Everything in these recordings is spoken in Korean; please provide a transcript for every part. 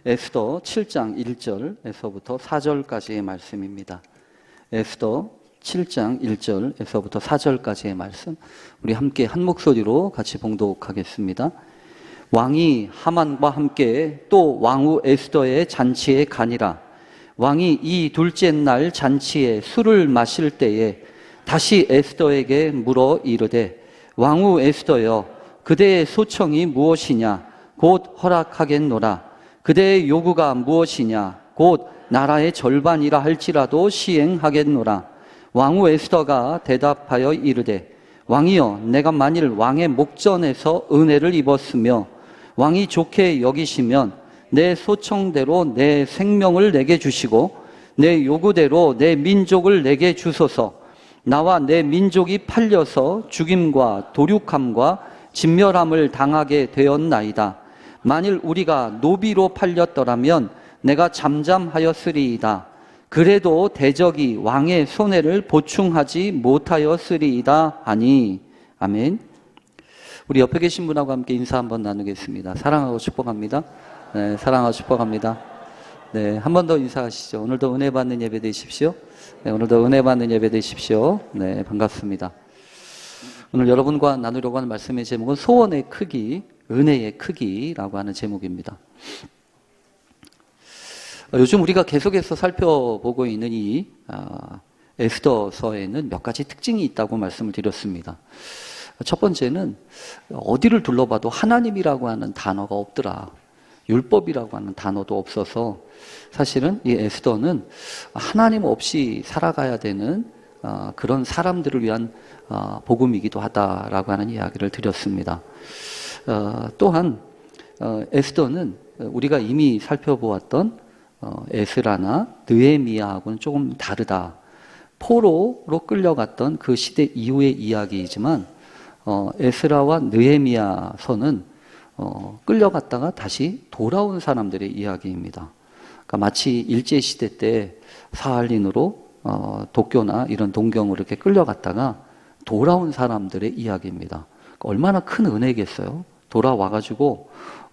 에스더 7장 1절에서부터 4절까지의 말씀입니다. 에스더 7장 1절에서부터 4절까지의 말씀, 우리 함께 한 목소리로 같이 봉독하겠습니다. 왕이 하만과 함께 또 왕후 에스더의 잔치에 가니라. 왕이 이 둘째 날 잔치에 술을 마실 때에 다시 에스더에게 물어 이르되, 왕후 에스더여, 그대의 소청이 무엇이냐? 곧 허락하겠노라. 그대의 요구가 무엇이냐? 곧 나라의 절반이라 할지라도 시행하겠노라. 왕후 에스더가 대답하여 이르되, 왕이여, 내가 만일 왕의 목전에서 은혜를 입었으며 왕이 좋게 여기시면 내 소청대로 내 생명을 내게 주시고 내 요구대로 내 민족을 내게 주소서. 나와 내 민족이 팔려서 죽임과 도륙함과 진멸함을 당하게 되었나이다. 만일 우리가 노비로 팔렸더라면 내가 잠잠하였으리이다. 그래도 대적이 왕의 손해를 보충하지 못하였으리이다 하니. 아멘. 우리 옆에 계신 분하고 함께 인사 한번 나누겠습니다. 사랑하고 축복합니다. 네, 사랑하고 축복합니다. 네, 한 번 더 인사하시죠. 오늘도 은혜 받는 예배 되십시오. 네, 오늘도 은혜 받는 예배 되십시오. 네, 반갑습니다. 오늘 여러분과 나누려고 하는 말씀의 제목은 소원의 크기, 은혜의 크기라고 하는 제목입니다. 요즘 우리가 계속해서 살펴보고 있는 이 에스더서에는 몇 가지 특징이 있다고 말씀을 드렸습니다. 첫 번째는 어디를 둘러봐도 하나님이라고 하는 단어가 없더라. 율법이라고 하는 단어도 없어서 사실은 이 에스더는 하나님 없이 살아가야 되는 그런 사람들을 위한 복음이기도 하다라고 하는 이야기를 드렸습니다. 또한 에스더는 우리가 이미 살펴보았던 에스라나 느헤미야하고는 조금 다르다. 포로로 끌려갔던 그 시대 이후의 이야기이지만 에스라와 느헤미야서는 끌려갔다가 다시 돌아온 사람들의 이야기입니다. 그러니까 마치 일제시대 때 사할린으로 도쿄나 이런 동경으로 이렇게 끌려갔다가 돌아온 사람들의 이야기입니다. 그러니까 얼마나 큰 은혜겠어요. 돌아와가지고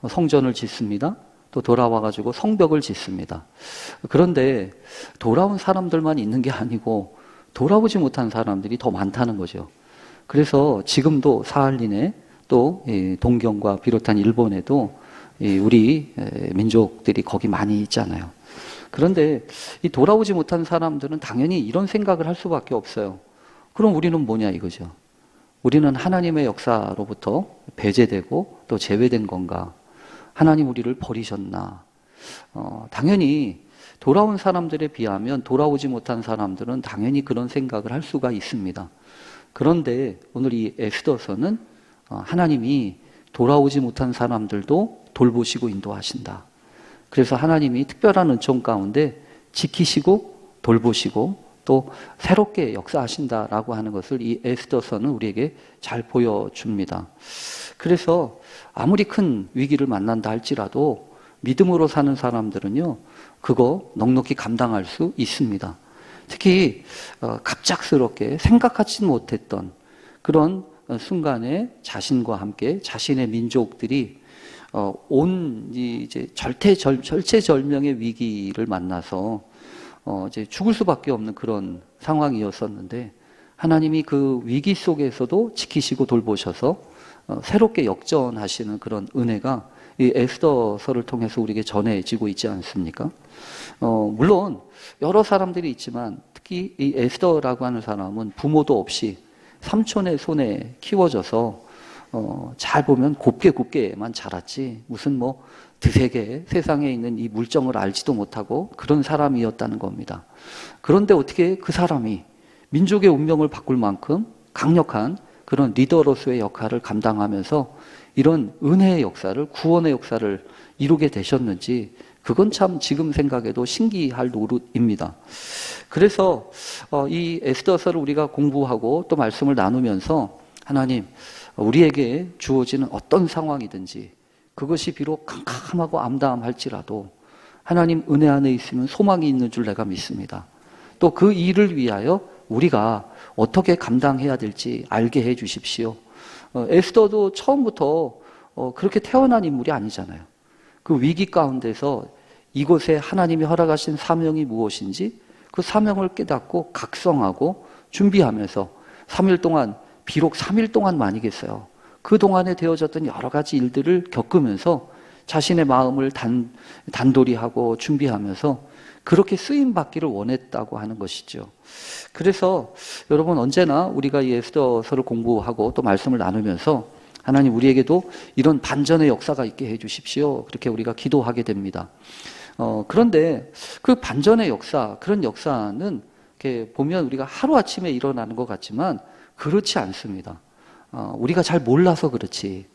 성전을 짓습니다. 또 돌아와가지고 성벽을 짓습니다. 그런데 돌아온 사람들만 있는 게 아니고 돌아오지 못한 사람들이 더 많다는 거죠. 그래서 지금도 사할린에 또 동경과 비롯한 일본에도 우리 민족들이 거기 많이 있잖아요. 그런데 이 돌아오지 못한 사람들은 당연히 이런 생각을 할 수밖에 없어요. 그럼 우리는 뭐냐 이거죠. 우리는 하나님의 역사로부터 배제되고 또 제외된 건가? 하나님 우리를 버리셨나? 당연히 돌아온 사람들에 비하면 돌아오지 못한 사람들은 당연히 그런 생각을 할 수가 있습니다. 그런데 오늘 이 에스더서는 하나님이 돌아오지 못한 사람들도 돌보시고 인도하신다. 그래서 하나님이 특별한 은총 가운데 지키시고 돌보시고 또 새롭게 역사하신다라고 하는 것을 이 에스더서는 우리에게 잘 보여줍니다. 그래서 아무리 큰 위기를 만난다 할지라도 믿음으로 사는 사람들은요, 그거 넉넉히 감당할 수 있습니다. 특히 갑작스럽게 생각하지 못했던 그런 순간에 자신과 함께 자신의 민족들이 이제 절체절명의 위기를 만나서 이제 죽을 수밖에 없는 그런 상황이었었는데 하나님이 그 위기 속에서도 지키시고 돌보셔서 새롭게 역전하시는 그런 은혜가 이 에스더서를 통해서 우리에게 전해지고 있지 않습니까? 물론 여러 사람들이 있지만 특히 이 에스더라고 하는 사람은 부모도 없이 삼촌의 손에 키워져서 잘 보면 곱게만 자랐지 무슨 뭐 드세게 세상에 있는 이 물정을 알지도 못하고 그런 사람이었다는 겁니다. 그런데 어떻게 그 사람이 민족의 운명을 바꿀 만큼 강력한 그런 리더로서의 역할을 감당하면서 이런 은혜의 역사를, 구원의 역사를 이루게 되셨는지 그건 참 지금 생각해도 신기할 노릇입니다. 그래서 이 에스더서를 우리가 공부하고 또 말씀을 나누면서 하나님, 우리에게 주어지는 어떤 상황이든지 그것이 비록 캄캄하고 암담할지라도 하나님 은혜 안에 있으면 소망이 있는 줄 내가 믿습니다. 또 그 일을 위하여 우리가 어떻게 감당해야 될지 알게 해 주십시오. 에스더도 처음부터 그렇게 태어난 인물이 아니잖아요. 그 위기 가운데서 이곳에 하나님이 허락하신 사명이 무엇인지 그 사명을 깨닫고 각성하고 준비하면서 3일 동안, 비록 3일 동안만이겠어요. 그동안에 되어졌던 여러 가지 일들을 겪으면서 자신의 마음을 단도리하고 준비하면서 그렇게 쓰임받기를 원했다고 하는 것이죠. 그래서 여러분 언제나 우리가 이 에스더서를 공부하고 또 말씀을 나누면서 하나님 우리에게도 이런 반전의 역사가 있게 해주십시오. 그렇게 우리가 기도하게 됩니다. 그런데 그 반전의 역사, 그런 역사는 이렇게 보면 우리가 하루아침에 일어나는 것 같지만 그렇지 않습니다. 우리가 잘 몰라서 그렇지.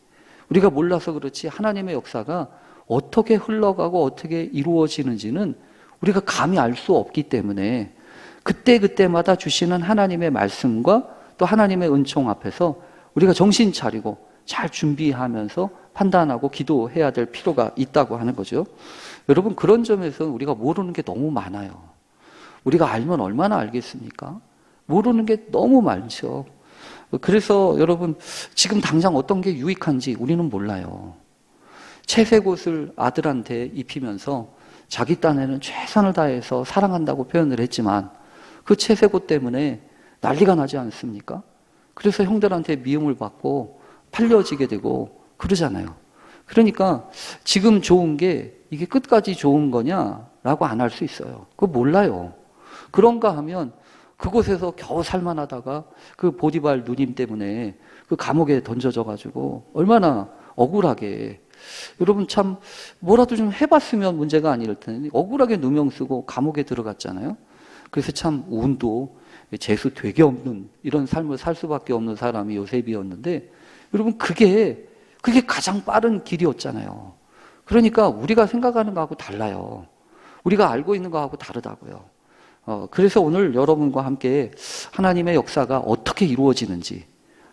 우리가 몰라서 그렇지 하나님의 역사가 어떻게 흘러가고 어떻게 이루어지는지는 우리가 감히 알 수 없기 때문에 그때그때마다 주시는 하나님의 말씀과 또 하나님의 은총 앞에서 우리가 정신 차리고 잘 준비하면서 판단하고 기도해야 될 필요가 있다고 하는 거죠. 여러분 그런 점에서 우리가 모르는 게 너무 많아요. 우리가 알면 얼마나 알겠습니까? 모르는 게 너무 많죠. 그래서 여러분 지금 당장 어떤 게 유익한지 우리는 몰라요. 채색 옷을 아들한테 입히면서 자기 딴에는 최선을 다해서 사랑한다고 표현을 했지만 그 채색 옷 때문에 난리가 나지 않습니까? 그래서 형들한테 미움을 받고 팔려지게 되고 그러잖아요. 그러니까 지금 좋은 게 이게 끝까지 좋은 거냐라고 안 할 수 있어요. 그거 몰라요. 그런가 하면 그곳에서 겨우 살만하다가 그 보디발 누님 때문에 그 감옥에 던져져 가지고 얼마나 억울하게. 여러분 참 뭐라도 좀 해봤으면 문제가 아닐 텐데 억울하게 누명 쓰고 감옥에 들어갔잖아요. 그래서 참 운도 재수 되게 없는 이런 삶을 살 수밖에 없는 사람이 요셉이었는데 여러분 그게 가장 빠른 길이었잖아요. 그러니까 우리가 생각하는 거하고 달라요. 우리가 알고 있는 거하고 다르다고요. 그래서 오늘 여러분과 함께 하나님의 역사가 어떻게 이루어지는지,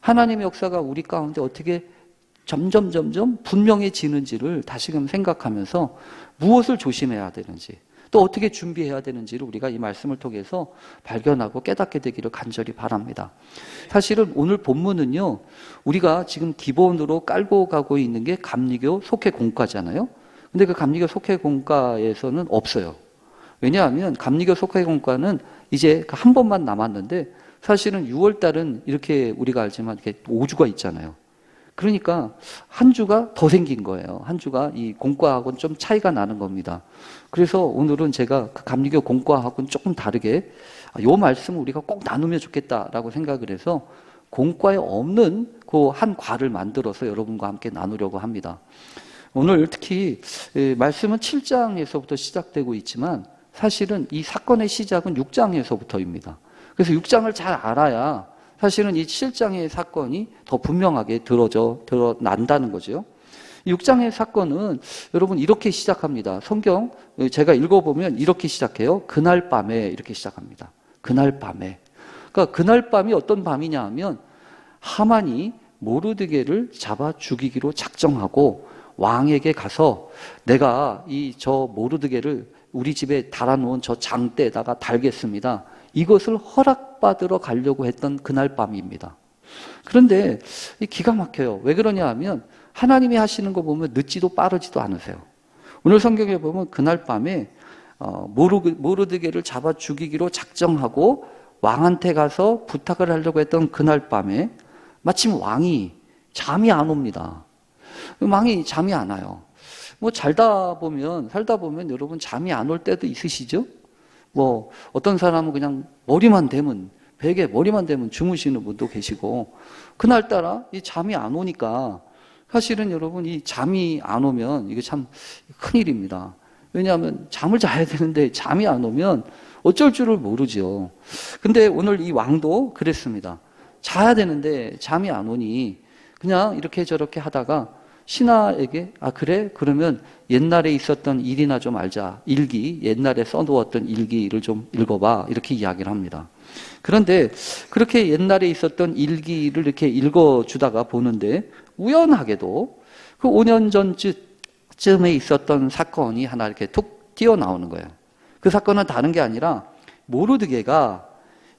하나님의 역사가 우리 가운데 어떻게 점점 분명해지는지를 다시금 생각하면서 무엇을 조심해야 되는지, 또 어떻게 준비해야 되는지를 우리가 이 말씀을 통해서 발견하고 깨닫게 되기를 간절히 바랍니다. 사실은 오늘 본문은요, 우리가 지금 기본으로 깔고 가고 있는 게 감리교 속회 공과잖아요. 근데 그 감리교 속회 공과에서는 없어요. 왜냐하면 감리교 속회 공과는 이제 한 번만 남았는데 사실은 6월 달은 이렇게 우리가 알지만 이렇게 5주가 있잖아요. 그러니까 한 주가 더 생긴 거예요. 한 주가 이 공과하고는 좀 차이가 나는 겁니다. 그래서 오늘은 제가 그 감리교 공과하고는 조금 다르게 이 말씀을 우리가 꼭 나누면 좋겠다라고 생각을 해서 공과에 없는 그 한 과를 만들어서 여러분과 함께 나누려고 합니다. 오늘 특히 말씀은 7장에서부터 시작되고 있지만 사실은 이 사건의 시작은 6장에서부터입니다. 그래서 6장을 잘 알아야 사실은 이 7장의 사건이 더 분명하게 드러난다는 거죠. 6장의 사건은 여러분 이렇게 시작합니다. 성경 제가 읽어보면 이렇게 시작해요. 그날 밤에 이렇게 시작합니다. 그날 밤에. 그러니까 그날 밤이 어떤 밤이냐 하면 하만이 모르드게를 잡아 죽이기로 작정하고 왕에게 가서 내가 저 모르드게를 우리 집에 달아놓은 저 장대에다가 달겠습니다. 이것을 허락받으러 가려고 했던 그날 밤입니다. 그런데 기가 막혀요. 왜 그러냐 하면 하나님이 하시는 거 보면 늦지도 빠르지도 않으세요. 오늘 성경에 보면 그날 밤에 모르드게를 잡아 죽이기로 작정하고 왕한테 가서 부탁을 하려고 했던 그날 밤에 마침 왕이 잠이 안 옵니다. 왕이 잠이 안 와요. 살다 보면 여러분 잠이 안 올 때도 있으시죠? 어떤 사람은 그냥 베개에 머리만 대면 주무시는 분도 계시고, 그날따라 이 잠이 안 오니까, 사실은 여러분 이 잠이 안 오면 이게 참 큰일입니다. 왜냐하면 잠을 자야 되는데 잠이 안 오면 어쩔 줄을 모르죠. 근데 오늘 이 왕도 그랬습니다. 자야 되는데 잠이 안 오니 그냥 이렇게 저렇게 하다가 신하에게 그래? 그러면 옛날에 있었던 일이나 좀 알자. 일기, 옛날에 써놓았던 일기를 좀 읽어봐. 이렇게 이야기를 합니다. 그런데 그렇게 옛날에 있었던 일기를 이렇게 읽어주다가 보는데 우연하게도 그 5년 전쯤에 있었던 사건이 하나 이렇게 툭 튀어나오는 거예요. 그 사건은 다른 게 아니라 모르드게가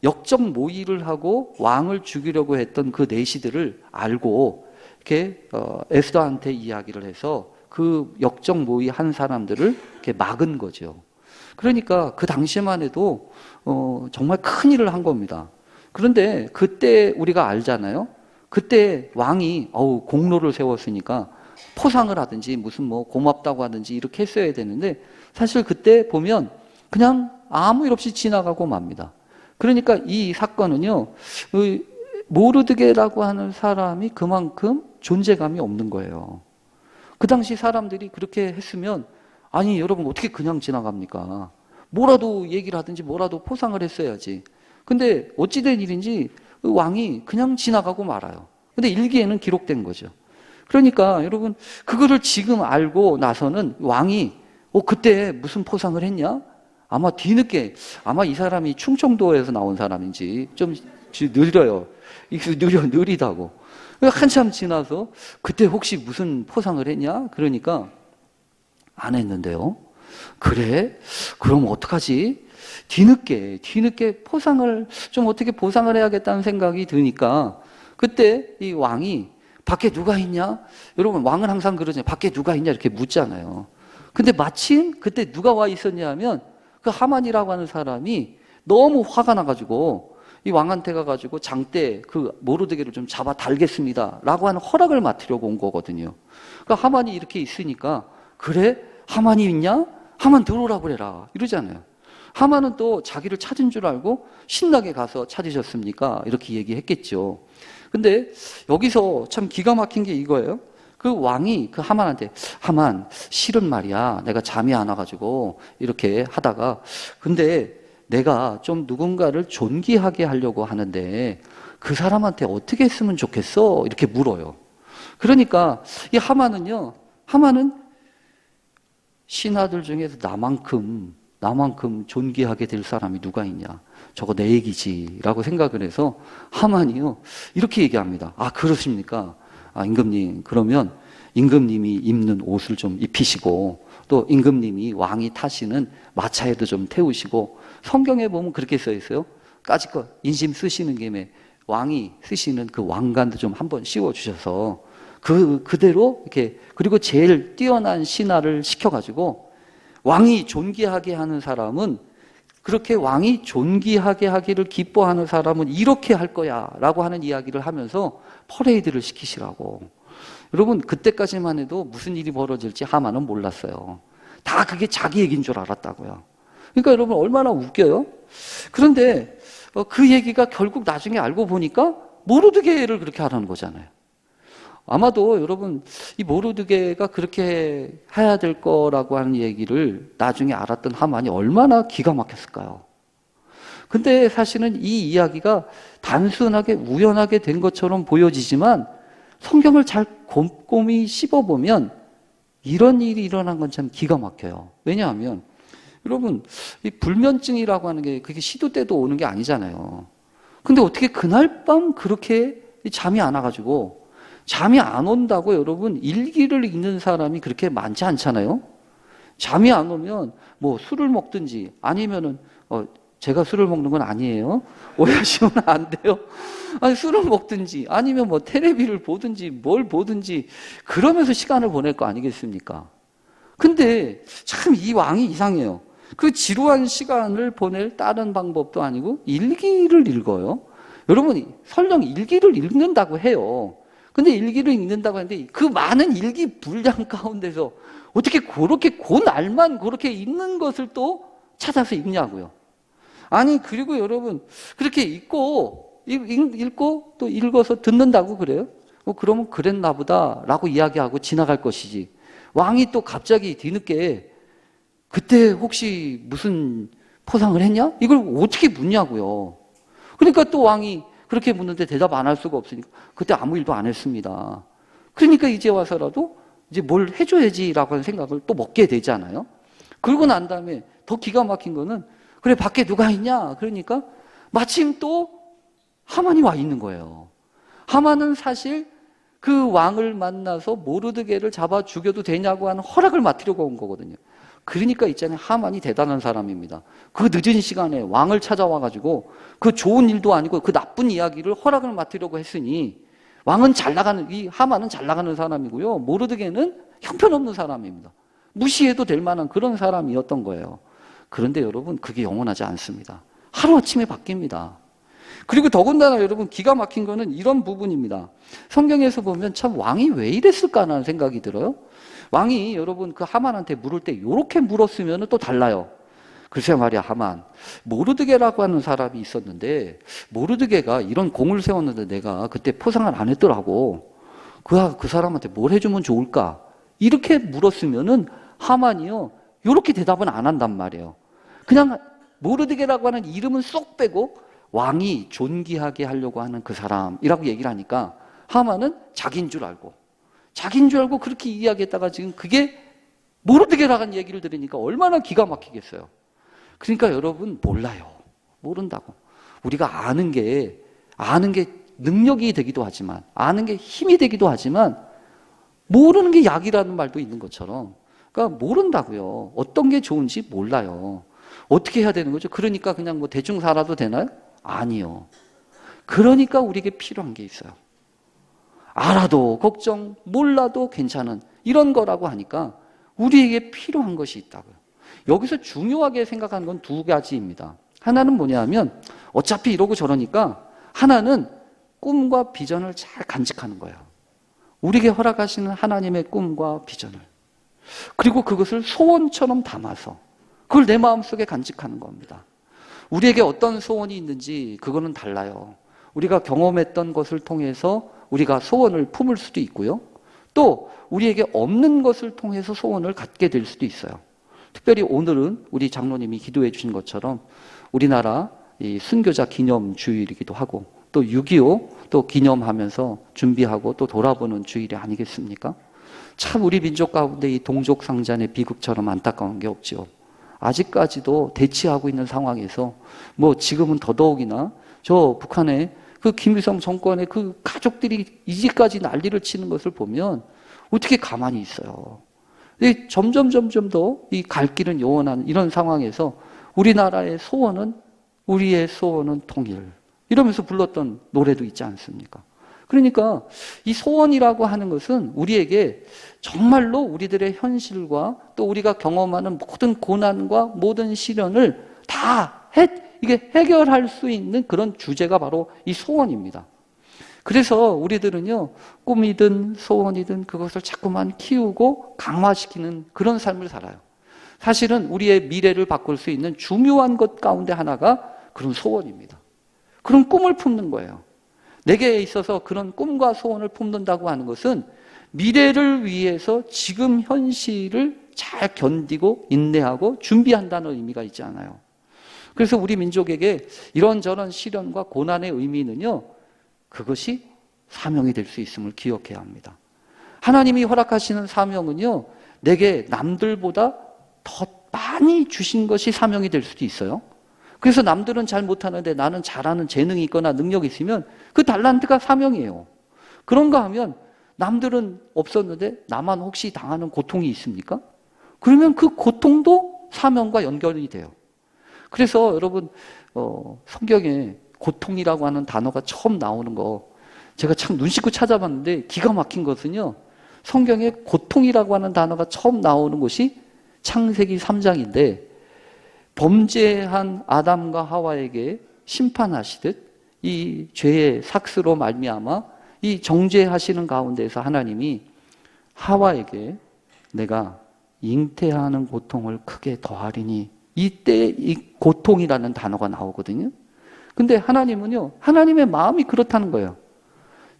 역적 모의를 하고 왕을 죽이려고 했던 그 내시들을 알고 이렇게 에스더한테 이야기를 해서 그 역적 모의한 사람들을 이렇게 막은 거죠. 그러니까 그 당시만 해도 정말 큰 일을 한 겁니다. 그런데 그때 우리가 알잖아요. 그때 왕이 공로를 세웠으니까 포상을 하든지 무슨 뭐 고맙다고 하든지 이렇게 했어야 되는데 사실 그때 보면 그냥 아무 일 없이 지나가고 맙니다. 그러니까 이 사건은요, 모르드게라고 하는 사람이 그만큼 존재감이 없는 거예요. 그 당시 사람들이 그렇게 했으면 아니 여러분 어떻게 그냥 지나갑니까? 뭐라도 얘기를 하든지 뭐라도 포상을 했어야지. 근데 어찌된 일인지 왕이 그냥 지나가고 말아요. 근데 일기에는 기록된 거죠. 그러니까 여러분 그거를 지금 알고 나서는 왕이 그때 무슨 포상을 했냐? 아마 뒤늦게 아마 이 사람이 충청도에서 나온 사람인지 좀 느려요. 느리다고. 한참 지나서 그때 혹시 무슨 포상을 했냐? 그러니까 안 했는데요. 그래? 그럼 어떡하지? 뒤늦게 포상을 좀 어떻게 보상을 해야겠다는 생각이 드니까 그때 이 왕이 밖에 누가 있냐? 여러분 왕은 항상 그러잖아요. 밖에 누가 있냐? 이렇게 묻잖아요. 근데 마침 그때 누가 와 있었냐 하면 그 하만이라고 하는 사람이 너무 화가 나가지고 이 왕한테 가가지고 장대 그 모르드게를 좀 잡아 달겠습니다 라고 하는 허락을 맡으려고 온 거거든요. 그러니까 하만이 이렇게 있으니까 그래? 하만이 있냐? 하만 들어오라고 그래라 이러잖아요. 하만은 또 자기를 찾은 줄 알고 신나게 가서 찾으셨습니까? 이렇게 얘기했겠죠. 근데 여기서 참 기가 막힌 게 이거예요. 그 왕이 그 하만한테 하만 실은 말이야 내가 잠이 안 와가지고 이렇게 하다가 근데 내가 좀 누군가를 존귀하게 하려고 하는데 그 사람한테 어떻게 했으면 좋겠어? 이렇게 물어요. 그러니까 이 하만은 신하들 중에서 나만큼 존귀하게 될 사람이 누가 있냐? 저거 내 얘기지 라고 생각을 해서 하만이요 이렇게 얘기합니다. 아 그렇습니까? 아 임금님 그러면 임금님이 입는 옷을 좀 입히시고 또 임금님이 왕이 타시는 마차에도 좀 태우시고 성경에 보면 그렇게 써 있어요. 까짓것 인심 쓰시는 김에 왕이 쓰시는 그 왕관도 좀 한번 씌워주셔서 그대로 이렇게 그리고 제일 뛰어난 신하를 시켜가지고 왕이 존귀하게 하는 사람은 그렇게 왕이 존귀하게 하기를 기뻐하는 사람은 이렇게 할 거야 라고 하는 이야기를 하면서 퍼레이드를 시키시라고. 여러분 그때까지만 해도 무슨 일이 벌어질지 하만은 몰랐어요. 다 그게 자기 얘기인 줄 알았다고요. 그러니까 여러분 얼마나 웃겨요? 그런데 그 얘기가 결국 나중에 알고 보니까 모르드게를 그렇게 하라는 거잖아요. 아마도 여러분 이 모르드게가 그렇게 해야 될 거라고 하는 얘기를 나중에 알았던 하만이 얼마나 기가 막혔을까요? 근데 사실은 이 이야기가 단순하게 우연하게 된 것처럼 보여지지만 성경을 잘 곰곰이 씹어보면 이런 일이 일어난 건 참 기가 막혀요. 왜냐하면 여러분 이 불면증이라고 하는 게 그게 시도 때도 오는 게 아니잖아요. 근데 어떻게 그날 밤 그렇게 잠이 안 와가지고 잠이 안 온다고 여러분 일기를 읽는 사람이 그렇게 많지 않잖아요. 잠이 안 오면 뭐 술을 먹든지 아니면은 제가 술을 먹는 건 아니에요. 오해하시면 안 돼요. 아니 술을 먹든지 아니면 뭐 테레비를 보든지 뭘 보든지 그러면서 시간을 보낼 거 아니겠습니까? 근데 참 이 왕이 이상해요. 그 지루한 시간을 보낼 다른 방법도 아니고 일기를 읽어요. 여러분 설령 일기를 읽는다고 해요. 근데 일기를 읽는다고 하는데 그 많은 일기 분량 가운데서 어떻게 그렇게 그날만 그렇게 읽는 것을 또 찾아서 읽냐고요. 아니 그리고 여러분 그렇게 읽고 또 읽어서 듣는다고 그래요? 그러면 그랬나 보다 라고 이야기하고 지나갈 것이지 왕이 또 갑자기 뒤늦게 그때 혹시 무슨 포상을 했냐? 이걸 어떻게 묻냐고요. 그러니까 또 왕이 그렇게 묻는데 대답 안 할 수가 없으니까 그때 아무 일도 안 했습니다. 그러니까 이제 와서라도 이제 뭘 해줘야지라고 하는 생각을 또 먹게 되잖아요. 그러고 난 다음에 더 기가 막힌 거는 그래 밖에 누가 있냐? 그러니까 마침 또 하만이 와 있는 거예요. 하만은 사실 그 왕을 만나서 모르드게를 잡아 죽여도 되냐고 하는 허락을 맡으려고 온 거거든요. 그러니까 있잖아요. 하만이 대단한 사람입니다. 그 늦은 시간에 왕을 찾아와가지고 그 좋은 일도 아니고 그 나쁜 이야기를 허락을 맡으려고 했으니 왕은 잘 나가는, 이 하만은 잘 나가는 사람이고요. 모르드게는 형편없는 사람입니다. 무시해도 될 만한 그런 사람이었던 거예요. 그런데 여러분, 그게 영원하지 않습니다. 하루아침에 바뀝니다. 그리고 더군다나 여러분, 기가 막힌 거는 이런 부분입니다. 성경에서 보면 참 왕이 왜 이랬을까라는 생각이 들어요. 왕이 여러분 그 하만한테 물을 때 이렇게 물었으면 또 달라요. 글쎄 말이야, 하만, 모르드게라고 하는 사람이 있었는데 모르드게가 이런 공을 세웠는데 내가 그때 포상을 안 했더라고. 그 사람한테 뭘 해주면 좋을까? 이렇게 물었으면은 하만이요, 이렇게 대답은 안 한단 말이에요. 그냥 모르드게라고 하는 이름은 쏙 빼고 왕이 존귀하게 하려고 하는 그 사람이라고 얘기를 하니까 하만은 자기인 줄 알고 그렇게 이야기했다가 지금 그게 모르드게라는 얘기를 들으니까 얼마나 기가 막히겠어요. 그러니까 여러분, 몰라요. 모른다고. 우리가 아는 게 능력이 되기도 하지만, 아는 게 힘이 되기도 하지만, 모르는 게 약이라는 말도 있는 것처럼, 그러니까 모른다고요. 어떤 게 좋은지 몰라요. 어떻게 해야 되는 거죠? 그러니까 그냥 뭐 대충 살아도 되나요? 아니요. 그러니까 우리에게 필요한 게 있어요. 알아도 걱정, 몰라도 괜찮은 이런 거라고 하니까 우리에게 필요한 것이 있다고요. 여기서 중요하게 생각하는 건 두 가지입니다. 하나는 뭐냐면 어차피 이러고 저러니까, 하나는 꿈과 비전을 잘 간직하는 거예요. 우리에게 허락하시는 하나님의 꿈과 비전을. 그리고 그것을 소원처럼 담아서 그걸 내 마음속에 간직하는 겁니다. 우리에게 어떤 소원이 있는지 그거는 달라요. 우리가 경험했던 것을 통해서 우리가 소원을 품을 수도 있고요. 또 우리에게 없는 것을 통해서 소원을 갖게 될 수도 있어요. 특별히 오늘은 우리 장로님이 기도해 주신 것처럼 우리나라 이 순교자 기념 주일이기도 하고, 또 6.25 또 기념하면서 준비하고 또 돌아보는 주일이 아니겠습니까? 참 우리 민족 가운데 이 동족 상잔의 비극처럼 안타까운 게 없지요. 아직까지도 대치하고 있는 상황에서 뭐 지금은 더더욱이나 저 북한의 그 김일성 정권의 그 가족들이 이제까지 난리를 치는 것을 보면 어떻게 가만히 있어요. 점점 더 이 갈 길은 요원한 이런 상황에서 우리나라의 소원은, 우리의 소원은 통일, 이러면서 불렀던 노래도 있지 않습니까? 그러니까 이 소원이라고 하는 것은 우리에게 정말로 우리들의 현실과 또 우리가 경험하는 모든 고난과 모든 시련을 다 이게 해결할 수 있는 그런 주제가 바로 이 소원입니다. 그래서 우리들은요, 꿈이든 소원이든 그것을 자꾸만 키우고 강화시키는 그런 삶을 살아요. 사실은 우리의 미래를 바꿀 수 있는 중요한 것 가운데 하나가 그런 소원입니다. 그런 꿈을 품는 거예요. 내게 있어서 그런 꿈과 소원을 품는다고 하는 것은 미래를 위해서 지금 현실을 잘 견디고 인내하고 준비한다는 의미가 있지 않아요. 그래서 우리 민족에게 이런저런 시련과 고난의 의미는요, 그것이 사명이 될 수 있음을 기억해야 합니다. 하나님이 허락하시는 사명은요, 내게 남들보다 더 많이 주신 것이 사명이 될 수도 있어요. 그래서 남들은 잘 못하는데 나는 잘하는 재능이 있거나 능력이 있으면 그 달란트가 사명이에요. 그런가 하면 남들은 없었는데 나만 혹시 당하는 고통이 있습니까? 그러면 그 고통도 사명과 연결이 돼요. 그래서 여러분, 성경에 고통이라고 하는 단어가 처음 나오는 거 제가 참 눈 씻고 찾아봤는데 기가 막힌 것은요, 성경에 고통이라고 하는 단어가 처음 나오는 곳이 창세기 3장인데 범죄한 아담과 하와에게 심판하시듯 이 죄의 삭스로 말미암아 이 정죄하시는 가운데서 하나님이 하와에게 내가 잉태하는 고통을 크게 더하리니, 이때 이 고통이라는 단어가 나오거든요. 근데 하나님은요, 하나님의 마음이 그렇다는 거예요.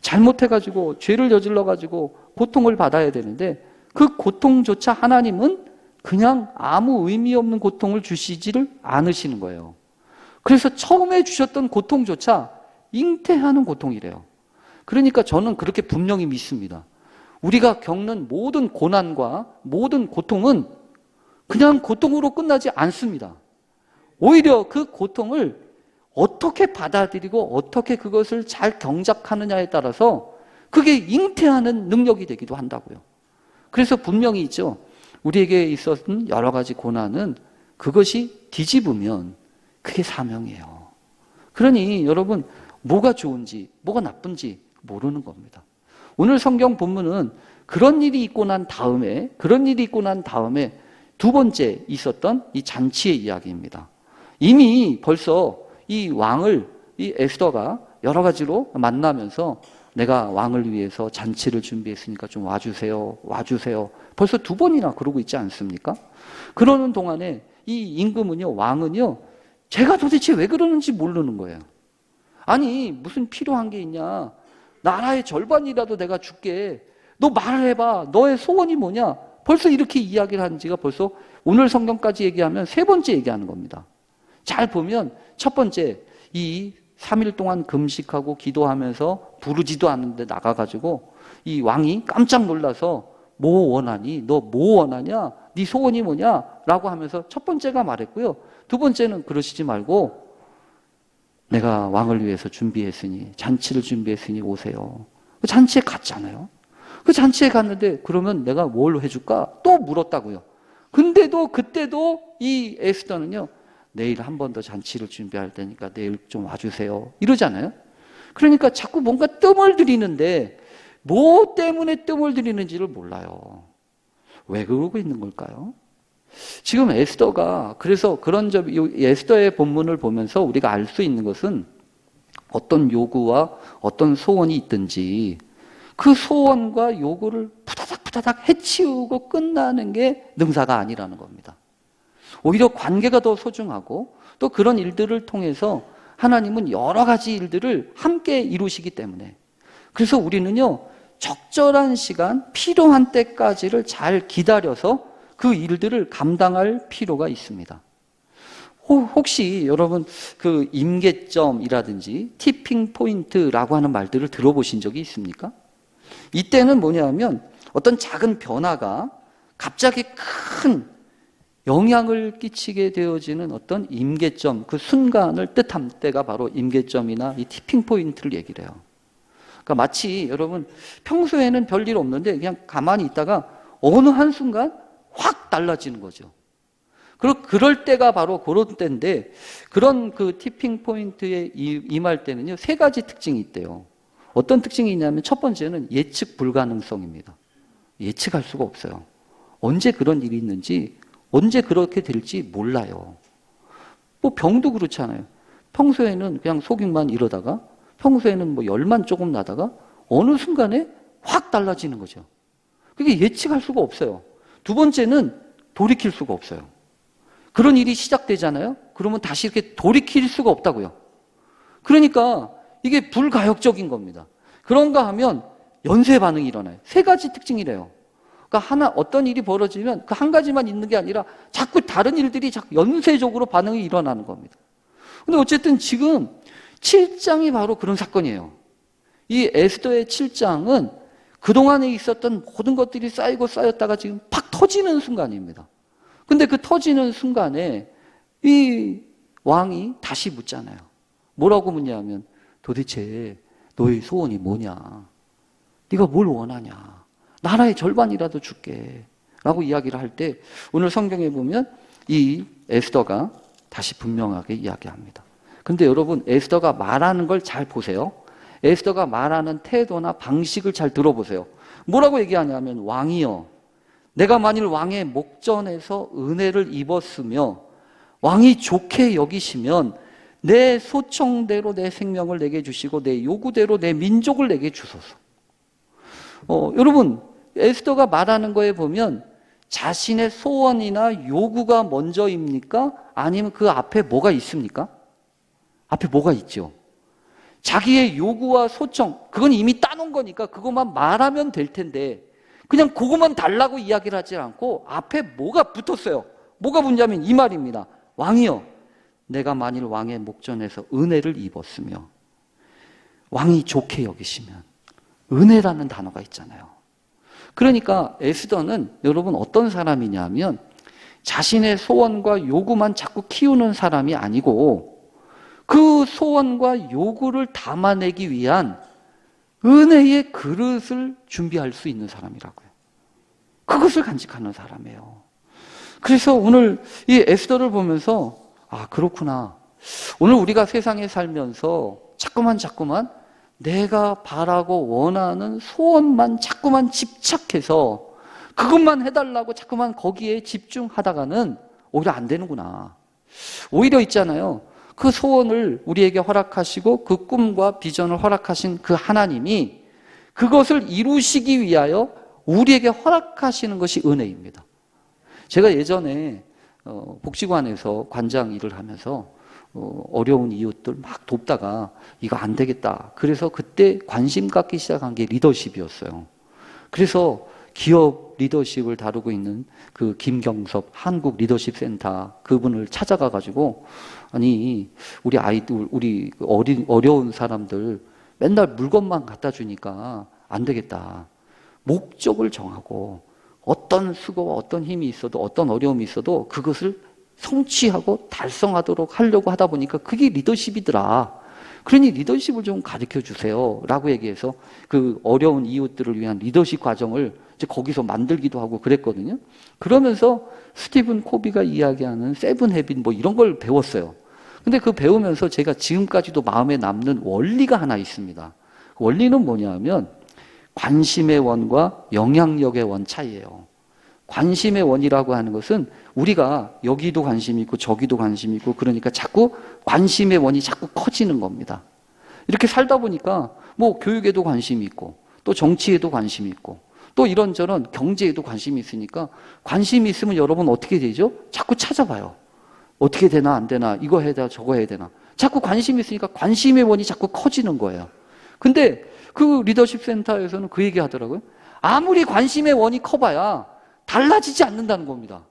잘못해가지고 죄를 저질러가지고 고통을 받아야 되는데 그 고통조차 하나님은 그냥 아무 의미 없는 고통을 주시지를 않으시는 거예요. 그래서 처음에 주셨던 고통조차 잉태하는 고통이래요. 그러니까 저는 그렇게 분명히 믿습니다. 우리가 겪는 모든 고난과 모든 고통은 그냥 고통으로 끝나지 않습니다. 오히려 그 고통을 어떻게 받아들이고 어떻게 그것을 잘 경작하느냐에 따라서 그게 잉태하는 능력이 되기도 한다고요. 그래서 분명히 있죠. 우리에게 있었던 여러 가지 고난은 그것이 뒤집으면 그게 사명이에요. 그러니 여러분, 뭐가 좋은지 뭐가 나쁜지 모르는 겁니다. 오늘 성경 본문은 그런 일이 있고 난 다음에 두 번째 있었던 이 잔치의 이야기입니다. 이미 벌써 이 왕을 이 에스더가 여러 가지로 만나면서 내가 왕을 위해서 잔치를 준비했으니까 좀 와주세요. 벌써 두 번이나 그러고 있지 않습니까? 그러는 동안에 이 임금은요, 왕은요, 제가 도대체 왜 그러는지 모르는 거예요. 아니, 무슨 필요한 게 있냐? 나라의 절반이라도 내가 줄게. 너 말을 해봐. 너의 소원이 뭐냐? 벌써 이렇게 이야기를 한 지가 벌써 오늘 성경까지 얘기하면 세 번째 얘기하는 겁니다. 잘 보면 첫 번째, 이 3일 동안 금식하고 기도하면서 부르지도 않는데 나가가지고 이 왕이 깜짝 놀라서 뭐 원하니? 너 뭐 원하냐? 네 소원이 뭐냐? 라고 하면서 첫 번째가 말했고요. 두 번째는 그러시지 말고 내가 왕을 위해서 잔치를 준비했으니 오세요. 그 잔치에 갔잖아요. 그 잔치에 갔는데 그러면 내가 뭘 해줄까? 또 물었다고요. 근데도 그때도 이 에스더는요, 내일 한 번 더 잔치를 준비할 테니까 내일 좀 와주세요. 이러잖아요. 그러니까 자꾸 뭔가 뜸을 들이는데 뭐 때문에 뜸을 들이는지를 몰라요. 왜 그러고 있는 걸까요? 지금 에스더가 그래서 그런 점, 에스더의 본문을 보면서 우리가 알 수 있는 것은 어떤 요구와 어떤 소원이 있든지 그 소원과 요구를 푸다닥 해치우고 끝나는 게 능사가 아니라는 겁니다. 오히려 관계가 더 소중하고 또 그런 일들을 통해서 하나님은 여러 가지 일들을 함께 이루시기 때문에 그래서 우리는요, 적절한 시간, 필요한 때까지를 잘 기다려서 그 일들을 감당할 필요가 있습니다. 혹시 여러분 그 임계점이라든지 티핑 포인트라고 하는 말들을 들어보신 적이 있습니까? 이때는 뭐냐면 어떤 작은 변화가 갑자기 큰 영향을 끼치게 되어지는 어떤 임계점, 그 순간을 뜻한 때가 바로 임계점이나 이 티핑 포인트를 얘기를 해요. 그러니까 마치 여러분 평소에는 별일 없는데 그냥 가만히 있다가 어느 한순간 확 달라지는 거죠. 그럴 때가 바로 그런 때인데 그런 그 티핑 포인트에 임할 때는요, 세 가지 특징이 있대요. 어떤 특징이 있냐면 첫 번째는 예측 불가능성입니다. 예측할 수가 없어요. 언제 그런 일이 있는지, 언제 그렇게 될지 몰라요. 뭐 병도 그렇잖아요. 평소에는 그냥 속임만 이러다가 평소에는 뭐 열만 조금 나다가 어느 순간에 확 달라지는 거죠. 그게 예측할 수가 없어요. 두 번째는 돌이킬 수가 없어요. 그런 일이 시작되잖아요. 그러면 다시 이렇게 돌이킬 수가 없다고요. 그러니까 이게 불가역적인 겁니다. 그런가 하면 연쇄 반응이 일어나요. 세 가지 특징이래요. 그러니까 어떤 일이 벌어지면 그 한 가지만 있는 게 아니라 자꾸 다른 일들이 자꾸 연쇄적으로 반응이 일어나는 겁니다. 근데 어쨌든 지금 7장이 바로 그런 사건이에요. 이 에스더의 7장은 그동안에 있었던 모든 것들이 쌓였다가 지금 팍 터지는 순간입니다. 근데 그 터지는 순간에 이 왕이 다시 묻잖아요. 뭐라고 묻냐면 도대체 너의 소원이 뭐냐? 네가 뭘 원하냐? 나라의 절반이라도 줄게. 라고 이야기를 할 때 오늘 성경에 보면 이 에스더가 다시 분명하게 이야기합니다. 근데 여러분 에스더가 말하는 걸 잘 보세요. 에스더가 말하는 태도나 방식을 잘 들어보세요. 뭐라고 얘기하냐면 왕이여, 내가 만일 왕의 목전에서 은혜를 입었으며 왕이 좋게 여기시면 내 소청대로 내 생명을 내게 주시고 내 요구대로 내 민족을 내게 주소서. 여러분 에스더가 말하는 거에 보면 자신의 소원이나 요구가 먼저입니까? 아니면 그 앞에 뭐가 있습니까? 앞에 뭐가 있죠? 자기의 요구와 소청, 그건 이미 따놓은 거니까 그것만 말하면 될 텐데 그냥 그것만 달라고 이야기를 하지 않고 앞에 뭐가 붙었어요. 뭐가 붙냐면 이 말입니다. 왕이여, 내가 만일 왕의 목전에서 은혜를 입었으며 왕이 좋게 여기시면, 은혜라는 단어가 있잖아요. 그러니까 에스더는 여러분 어떤 사람이냐면 자신의 소원과 요구만 자꾸 키우는 사람이 아니고 그 소원과 요구를 담아내기 위한 은혜의 그릇을 준비할 수 있는 사람이라고요. 그것을 간직하는 사람이에요. 그래서 오늘 이 에스더를 보면서 아, 그렇구나. 오늘 우리가 세상에 살면서 자꾸만 내가 바라고 원하는 소원만 자꾸만 집착해서 그것만 해달라고 자꾸만 거기에 집중하다가는 오히려 안 되는구나. 오히려 있잖아요. 그 소원을 우리에게 허락하시고 그 꿈과 비전을 허락하신 그 하나님이 그것을 이루시기 위하여 우리에게 허락하시는 것이 은혜입니다. 제가 예전에 복지관에서 관장 일을 하면서 어려운 이웃들 막 돕다가 이거 안 되겠다. 그래서 그때 관심 갖기 시작한 게 리더십이었어요. 그래서 기업 리더십을 다루고 있는 그 김경섭 한국 리더십 센터 그분을 찾아가 가지고 아니 우리 아이들 우리 어려운 사람들 맨날 물건만 갖다 주니까 안 되겠다. 목적을 정하고 어떤 수고와 어떤 힘이 있어도 어떤 어려움이 있어도 그것을 성취하고 달성하도록 하려고 하다 보니까 그게 리더십이더라. 그러니 리더십을 좀 가르쳐 주세요. 라고 얘기해서 그 어려운 이웃들을 위한 리더십 과정을 이제 거기서 만들기도 하고 그랬거든요. 그러면서 스티븐 코비가 이야기하는 세븐 헤빗 뭐 이런 걸 배웠어요. 근데 그 배우면서 제가 지금까지도 마음에 남는 원리가 하나 있습니다. 그 원리는 뭐냐면 관심의 원과 영향력의 원 차이예요. 관심의 원이라고 하는 것은 우리가 여기도 관심이 있고 저기도 관심이 있고 그러니까 자꾸 관심의 원이 자꾸 커지는 겁니다. 이렇게 살다 보니까 뭐 교육에도 관심이 있고 또 정치에도 관심이 있고 또 이런저런 경제에도 관심이 있으니까 관심이 있으면 여러분 어떻게 되죠? 자꾸 찾아봐요. 어떻게 되나 안 되나 이거 해야 되나 저거 해야 되나 자꾸 관심이 있으니까 관심의 원이 자꾸 커지는 거예요. 근데 그 리더십 센터에서는 그 얘기 하더라고요. 아무리 관심의 원이 커봐야 달라지지 않는다는 겁니다.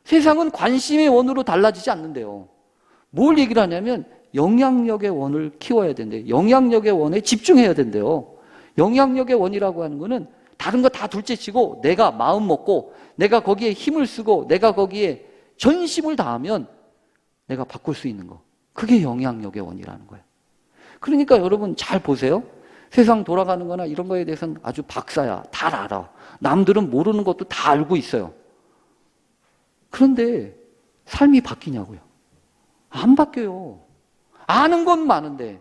세상은 관심의 원으로 달라지지 않는데요. 뭘 얘기를 하냐면 영향력의 원을 키워야 된대요. 영향력의 원에 집중해야 된대요. 영향력의 원이라고 하는 거는 다른 거 다 둘째치고 내가 마음 먹고 내가 거기에 힘을 쓰고 내가 거기에 전심을 다하면 내가 바꿀 수 있는 거. 그게 영향력의 원이라는 거예요. 그러니까 여러분 잘 보세요. 세상 돌아가는 거나 이런 거에 대해서는 아주 박사야. 다 알아. 남들은 모르는 것도 다 알고 있어요. 그런데 삶이 바뀌냐고요? 안 바뀌어요. 아는 건 많은데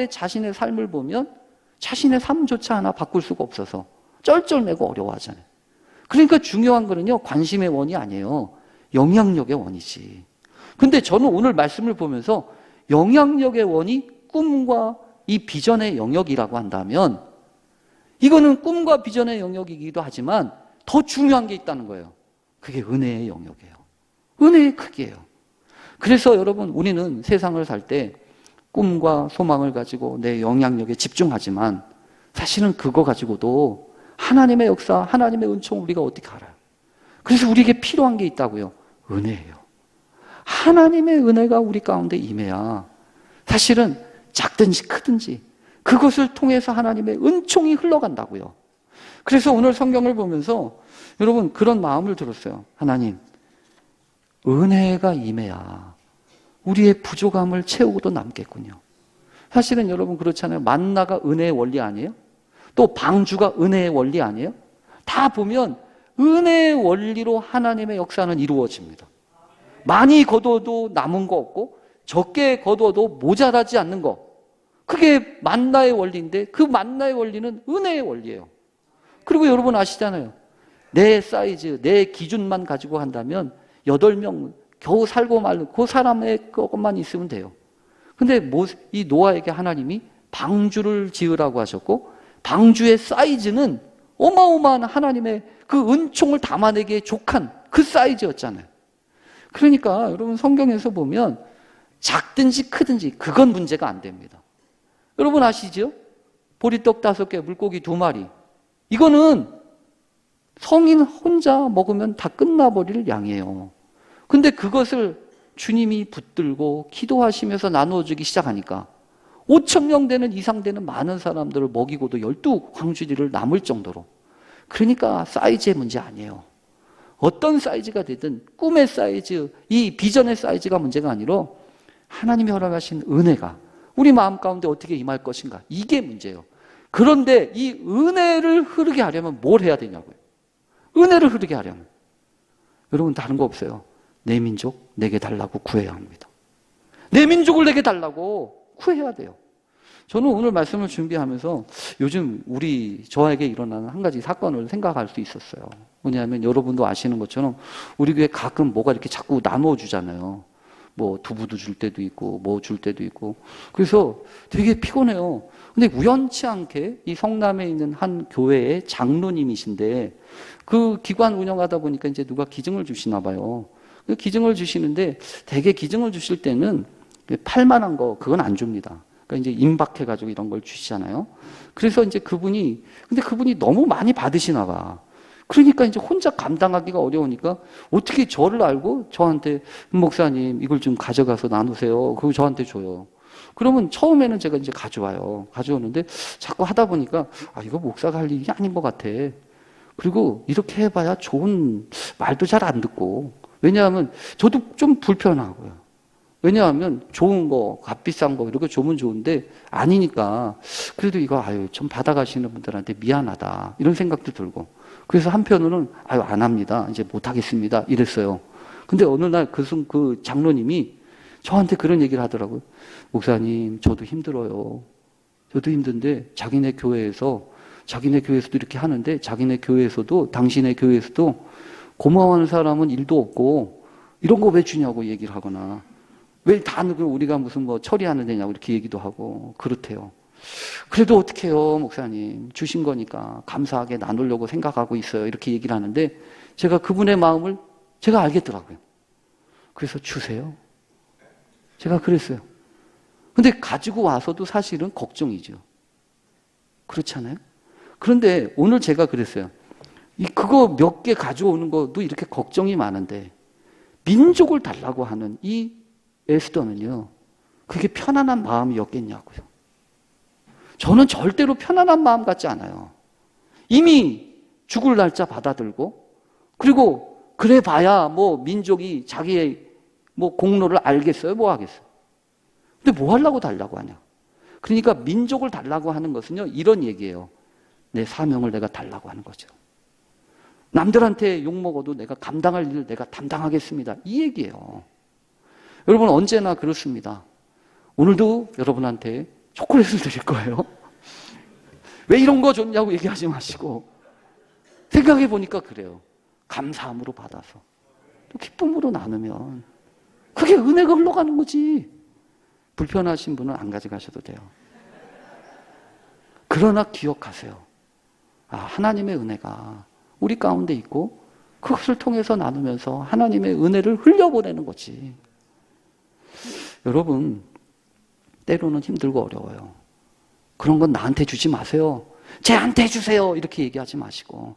자신의 삶을 보면 자신의 삶조차 하나 바꿀 수가 없어서 쩔쩔매고 어려워하잖아요. 그러니까 중요한 거는요, 관심의 원이 아니에요. 영향력의 원이지. 근데 저는 오늘 말씀을 보면서 영향력의 원이 꿈과 이 비전의 영역이라고 한다면 이거는 꿈과 비전의 영역이기도 하지만 더 중요한 게 있다는 거예요. 그게 은혜의 영역이에요. 은혜의 크기예요. 그래서 여러분 우리는 세상을 살 때 꿈과 소망을 가지고 내 영향력에 집중하지만 사실은 그거 가지고도 하나님의 역사, 하나님의 은총 우리가 어떻게 알아요? 그래서 우리에게 필요한 게 있다고요. 은혜예요. 하나님의 은혜가 우리 가운데 임해야 사실은 작든지 크든지 그것을 통해서 하나님의 은총이 흘러간다고요. 그래서 오늘 성경을 보면서 여러분 그런 마음을 들었어요. 하나님, 은혜가 임해야 우리의 부족함을 채우고도 남겠군요. 사실은 여러분 그렇잖아요. 만나가 은혜의 원리 아니에요? 또 방주가 은혜의 원리 아니에요? 다 보면 은혜의 원리로 하나님의 역사는 이루어집니다. 많이 거둬도 남은 거 없고 적게 거둬도 모자라지 않는 거. 그게 만나의 원리인데 그 만나의 원리는 은혜의 원리예요. 그리고 여러분 아시잖아요. 내 사이즈, 내 기준만 가지고 한다면 8명 겨우 살고 말고 그 사람의 것만 있으면 돼요. 근데 이 노아에게 하나님이 방주를 지으라고 하셨고 방주의 사이즈는 어마어마한 하나님의 그 은총을 담아내기에 족한 그 사이즈였잖아요. 그러니까 여러분 성경에서 보면 작든지 크든지 그건 문제가 안 됩니다. 여러분 아시죠? 보리떡 5개, 물고기 2마리. 이거는 성인 혼자 먹으면 다 끝나버릴 양이에요. 근데 그것을 주님이 붙들고 기도하시면서 나누어주기 시작하니까 5,000명 되는 이상 되는 많은 사람들을 먹이고도 12광주리를 남을 정도로. 그러니까 사이즈의 문제 아니에요. 어떤 사이즈가 되든 꿈의 사이즈, 이 비전의 사이즈가 문제가 아니라 하나님이 허락하신 은혜가 우리 마음 가운데 어떻게 임할 것인가. 이게 문제예요. 그런데 이 은혜를 흐르게 하려면 뭘 해야 되냐고요. 은혜를 흐르게 하려면. 여러분 다른 거 없어요. 내 민족 내게 달라고 구해야 합니다. 내 민족을 내게 달라고 구해야 돼요. 저는 오늘 말씀을 준비하면서 요즘 저에게 일어나는 한 가지 사건을 생각할 수 있었어요. 뭐냐면 여러분도 아시는 것처럼 우리 교회 가끔 뭐가 이렇게 자꾸 나눠주잖아요. 뭐 두부도 줄 때도 있고 뭐 줄 때도 있고. 그래서 되게 피곤해요. 근데 우연치 않게 이 성남에 있는 한 교회의 장로님이신데 그 기관 운영하다 보니까 이제 누가 기증을 주시나 봐요. 기증을 주시는데 대개 기증을 주실 때는 팔만한 거 그건 안 줍니다. 그러니까 이제 임박해가지고 이런 걸 주시잖아요. 그래서 이제 근데 그분이 너무 많이 받으시나 봐. 그러니까 이제 혼자 감당하기가 어려우니까 어떻게 저를 알고 저한테 목사님 이걸 좀 가져가서 나누세요. 그거 저한테 줘요. 그러면 처음에는 제가 이제 가져오는데 자꾸 하다 보니까 이거 목사가 할 일이 아닌 것 같아. 그리고 이렇게 해봐야 좋은 말도 잘 안 듣고. 왜냐하면 저도 좀 불편하고요. 왜냐하면 좋은 거, 값비싼 거 이렇게 주면 좋은데 아니니까 그래도 이거 좀 받아가시는 분들한테 미안하다 이런 생각도 들고 그래서 한편으로는 안 합니다. 이제 못 하겠습니다. 이랬어요. 근데 어느 날 그 장로님이 저한테 그런 얘기를 하더라고요. 목사님, 저도 힘들어요. 저도 힘든데 자기네 교회에서도 이렇게 하는데 자기네 교회에서도 당신의 교회에서도 고마워하는 사람은 일도 없고 이런 거 왜 주냐고 얘기를 하거나 왜 다 우리가 무슨 뭐 처리하는 데냐고 이렇게 얘기도 하고 그렇대요. 그래도 어떡해요, 목사님. 주신 거니까 감사하게 나누려고 생각하고 있어요. 이렇게 얘기를 하는데 제가 그분의 마음을 제가 알겠더라고요. 그래서 주세요. 제가 그랬어요. 근데 가지고 와서도 사실은 걱정이죠. 그렇잖아요? 그런데 오늘 제가 그랬어요. 그거 몇 개 가져오는 것도 이렇게 걱정이 많은데 민족을 달라고 하는 이 에스더는요, 그게 편안한 마음이었겠냐고요. 저는 절대로 편안한 마음 같지 않아요. 이미 죽을 날짜 받아들고, 그리고 그래 봐야 뭐 민족이 자기의 뭐 공로를 알겠어요? 뭐 하겠어요? 근데 뭐 하려고 달라고 하냐? 그러니까 민족을 달라고 하는 것은요, 이런 얘기예요. 내 사명을 내가 달라고 하는 거죠. 남들한테 욕먹어도 내가 감당할 일을 내가 담당하겠습니다. 이 얘기예요. 여러분 언제나 그렇습니다. 오늘도 여러분한테 초콜릿을 드릴 거예요. 왜 이런 거 줬냐고 얘기하지 마시고 생각해 보니까 그래요. 감사함으로 받아서 또 기쁨으로 나누면 그게 은혜가 흘러가는 거지. 불편하신 분은 안 가져가셔도 돼요. 그러나 기억하세요. 하나님의 은혜가 우리 가운데 있고 그것을 통해서 나누면서 하나님의 은혜를 흘려보내는 거지. 여러분, 때로는 힘들고 어려워요. 그런 건 나한테 주지 마세요. 쟤한테 주세요. 이렇게 얘기하지 마시고.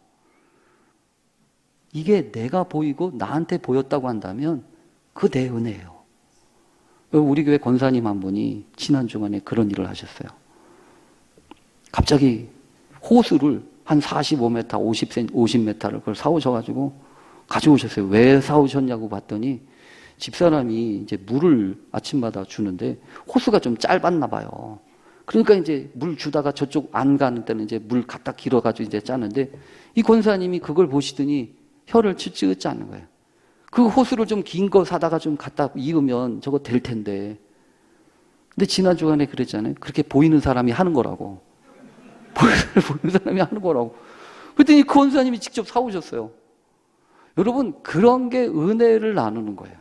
이게 내가 보이고 나한테 보였다고 한다면 그 내 은혜예요. 우리 교회 권사님 한 분이 지난 주간에 그런 일을 하셨어요. 갑자기 호수를 한 45m, 50m를 그걸 사오셔가지고 가져오셨어요. 왜 사오셨냐고 봤더니 집사람이 이제 물을 아침마다 주는데 호수가 좀 짧았나 봐요. 그러니까 이제 물 주다가 저쪽 안 가는 때는 이제 물 갖다 길어가지고 이제 짜는데 이 권사님이 그걸 보시더니 혀를 치치긋지 않는 거예요. 그 호수를 좀 긴 거 사다가 좀 갖다 이으면 저거 될 텐데. 근데 지난 주간에 그랬잖아요. 그렇게 보이는 사람이 하는 거라고. 보이는 사람이 하는 거라고. 그랬더니 그 권사님이 직접 사오셨어요. 여러분, 그런 게 은혜를 나누는 거예요.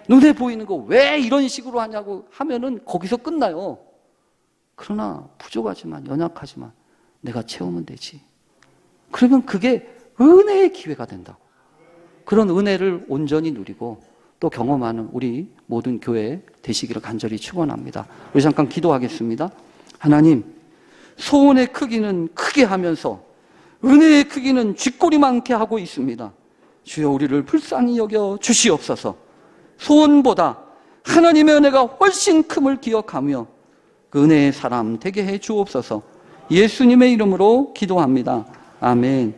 눈에 보이는 거 왜 이런 식으로 하냐고 하면은 거기서 끝나요. 그러나 부족하지만 연약하지만 내가 채우면 되지. 그러면 그게 은혜의 기회가 된다고. 그런 은혜를 온전히 누리고 또 경험하는 우리 모든 교회 되시기를 간절히 축원합니다. 우리 잠깐 기도하겠습니다. 하나님, 소원의 크기는 크게 하면서 은혜의 크기는 쥐꼬리만게 하고 있습니다. 주여 우리를 불쌍히 여겨 주시옵소서. 소원보다 하나님의 은혜가 훨씬 큼을 기억하며 그 은혜의 사람 되게 해 주옵소서. 예수님의 이름으로 기도합니다. 아멘.